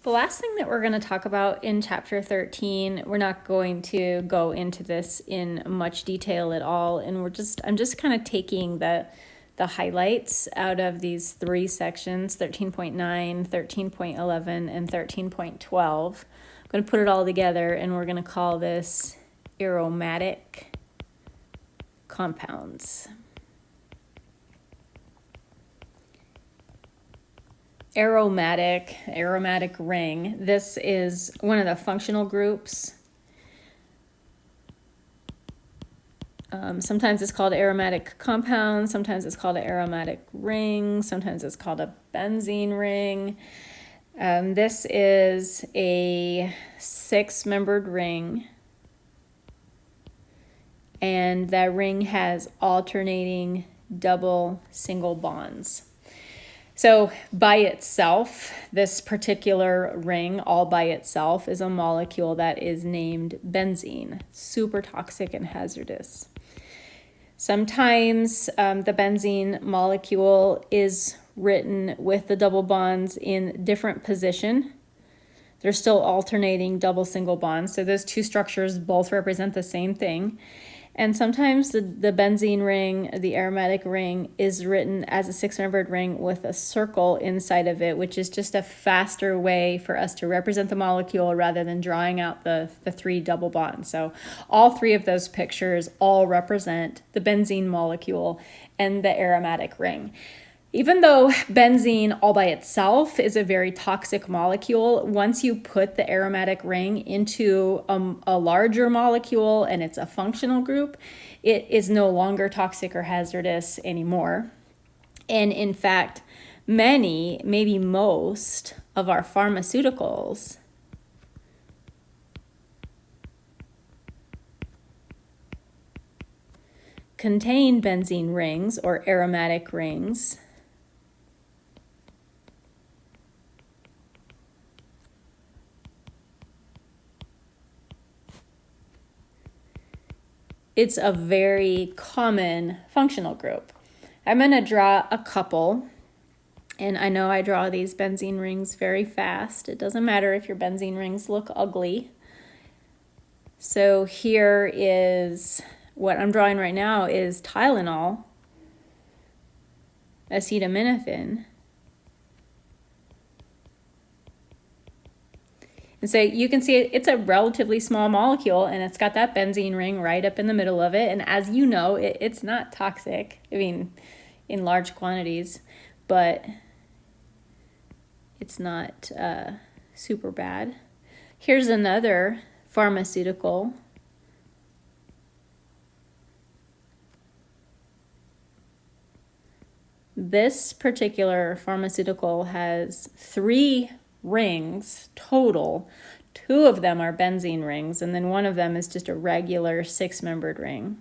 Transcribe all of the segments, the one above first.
The last thing that we're going to talk about in chapter 13, we're not going to go into this in much detail at all, and I'm just kind of taking the highlights out of these three sections, 13.9, 13.11, and 13.12. I'm going to put it all together, and we're going to call this aromatic compounds. Aromatic ring. This is one of the functional groups. Sometimes it's called aromatic compound, sometimes it's called an aromatic ring, sometimes it's called a benzene ring. This is a 6-membered ring, and that ring has alternating double single bonds. So by itself, this particular ring all by itself is a molecule that is named benzene, super toxic and hazardous. Sometimes the benzene molecule is written with the double bonds in different position. They're still alternating double single bonds, so those two structures both represent the same thing. And sometimes the benzene ring, the aromatic ring, is written as a 6-membered ring with a circle inside of it, which is just a faster way for us to represent the molecule rather than drawing out the 3 double bonds. So all 3 of those pictures all represent the benzene molecule and the aromatic ring. Even though benzene all by itself is a very toxic molecule, once you put the aromatic ring into a larger molecule and it's a functional group, it is no longer toxic or hazardous anymore. And in fact, many, maybe most of our pharmaceuticals contain benzene rings or aromatic rings. It's a very common functional group. I'm going to draw a couple, and I know I draw these benzene rings very fast. It doesn't matter if your benzene rings look ugly. So here is what I'm drawing right now is Tylenol, acetaminophen. And so you can see it's a relatively small molecule, and it's got that benzene ring right up in the middle of it. And as you know, it's not toxic, I mean, in large quantities, but it's not super bad. Here's another pharmaceutical. This particular pharmaceutical has 3 rings total. 2 of them are benzene rings, and then one of them is just a regular 6-membered ring.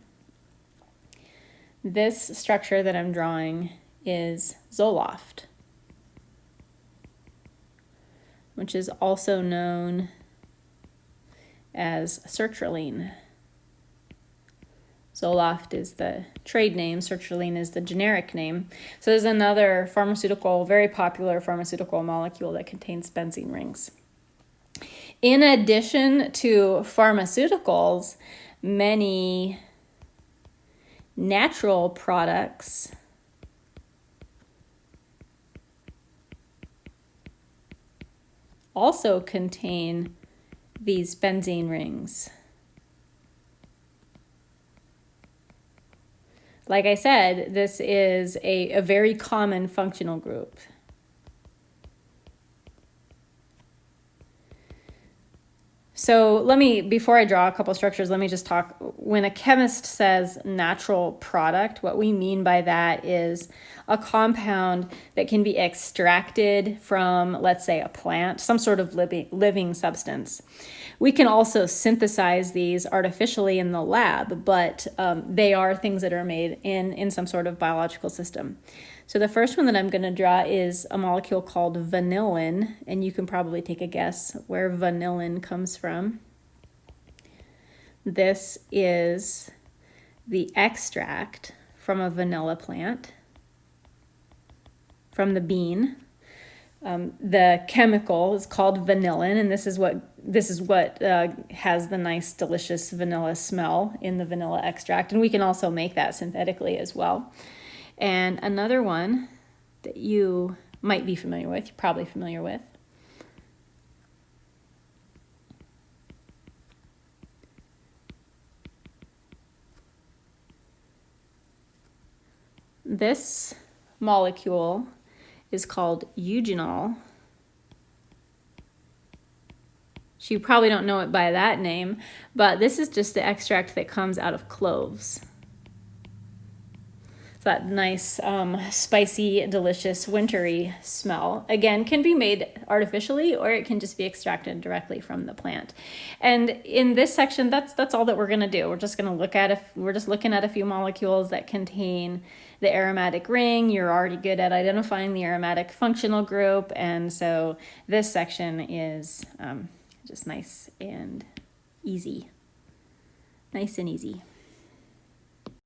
This structure that I'm drawing is Zoloft, which is also known as sertraline. Zoloft is the trade name, sertraline is the generic name. So there's another pharmaceutical, very popular pharmaceutical molecule that contains benzene rings. In addition to pharmaceuticals, many natural products also contain these benzene rings. Like I said, this is a very common functional group. So before I draw a couple structures, let me just talk. When a chemist says natural product, what we mean by that is a compound that can be extracted from, let's say, a plant, some sort of living substance. We can also synthesize these artificially in the lab, but they are things that are made in some sort of biological system. So the first one that I'm going to draw is a molecule called vanillin, and you can probably take a guess where vanillin comes from. This is the extract from a vanilla plant, from the bean. The chemical is called vanillin, and this is what has the nice, delicious vanilla smell in the vanilla extract. And we can also make that synthetically as well. And another one that you might be familiar with, you're probably familiar with, this molecule is called Eugenol. So you probably don't know it by that name, but this is just the extract that comes out of cloves. So that nice, spicy, delicious, wintry smell, again, can be made artificially, or it can just be extracted directly from the plant. And in this section, that's all that we're going to do. We're just going to we're just looking at a few molecules that contain the aromatic ring. You're already good at identifying the aromatic functional group, and so this section is just nice and easy. Nice and easy.